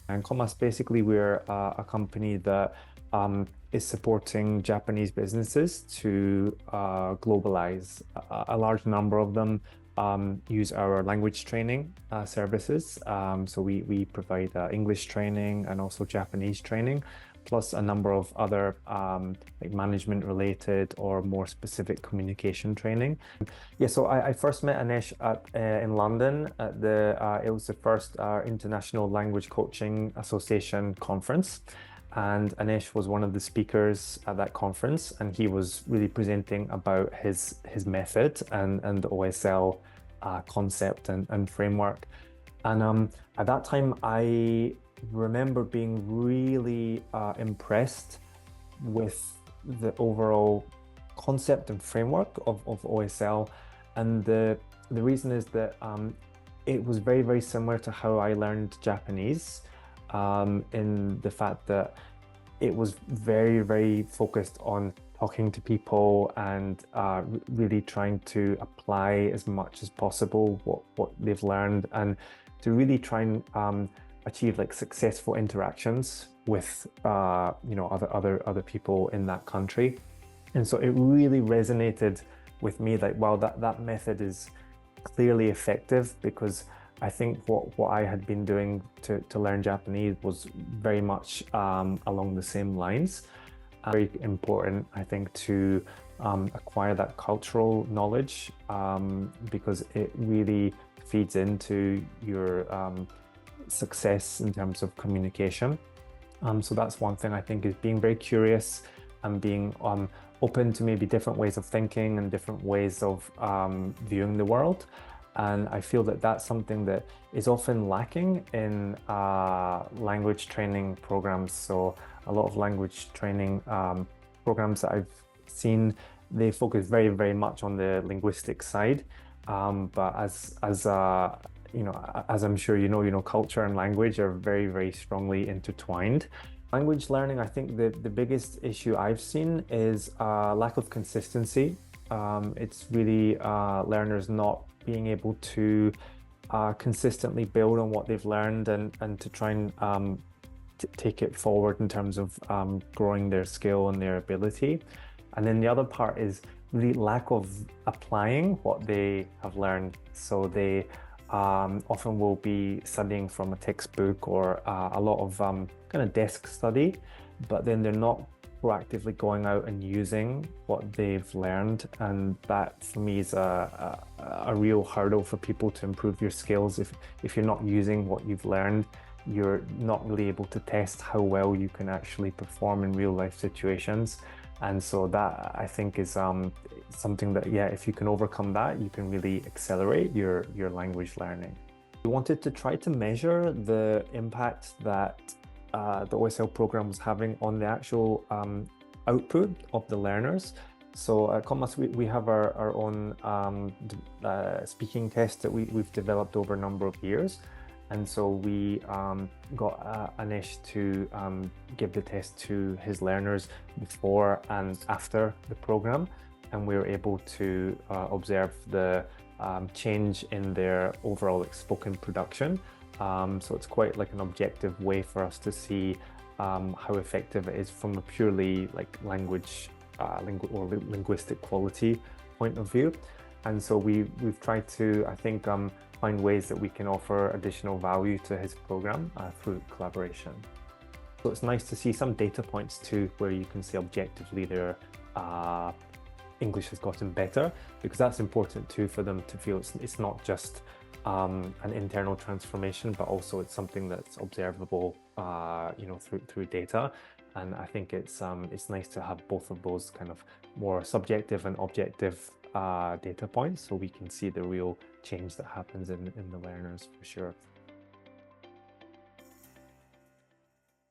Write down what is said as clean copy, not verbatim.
And COMAS, basically, we're a company that is supporting Japanese businesses to globalize. A large number of them use our language training services. So we provide English training and also Japanese training, plus a number of other like management related or more specific communication training. Yeah, so I first met Anesh in London at it was the first International Language Coaching Association conference. And Anesh was one of the speakers at that conference, and he was really presenting about his method and the OSL concept and framework. And at that time, I remember being really impressed with the overall concept and framework of OSL. And the reason is that it was very, very similar to how I learned Japanese, in the fact that it was very, very focused on talking to people and really trying to apply as much as possible what they've learned, and to really try and achieve like successful interactions with other people in that country. And so it really resonated with me, like, wow, that method is clearly effective, because I think what I had been doing to learn Japanese was very much along the same lines. Very important, I think, to acquire that cultural knowledge, because it really feeds into your success in terms of communication. So that's one thing, I think, is being very curious and being open to maybe different ways of thinking and different ways of viewing the world. And I feel that that's something that is often lacking in language training programs. So a lot of language training programs that I've seen, they focus very, very much on the linguistic side. But as I'm sure culture and language are very, very strongly intertwined. Language learning, I think the biggest issue I've seen is lack of consistency. It's really learners not being able to consistently build on what they've learned, and to try and take it forward in terms of growing their skill and their ability. And then the other part is really lack of applying what they have learned. So they often will be studying from a textbook or a lot of kind of desk study, but then they're not proactively going out and using what they've learned. And that for me is a real hurdle for people to improve your skills. If you're not using what you've learned, you're not really able to test how well you can actually perform in real life situations. And so that, I think, is something that, yeah, if you can overcome that, you can really accelerate your language learning. We wanted to try to measure the impact that the OSL program was having on the actual output of the learners. So at COMAS, we have our own speaking test that we've developed over a number of years. And so we got Anesh to give the test to his learners before and after the program. And we were able to observe the change in their overall spoken production. So it's quite like an objective way for us to see how effective it is from a purely like linguistic quality point of view. And so we've tried to, I think, find ways that we can offer additional value to his program through collaboration. So it's nice to see some data points too, where you can say objectively their English has gotten better, because that's important too for them to feel it's not just an internal transformation, but also it's something that's observable, through data. And I think it's nice to have both of those kind of more subjective and objective data points, so we can see the real change that happens in the learners, for sure.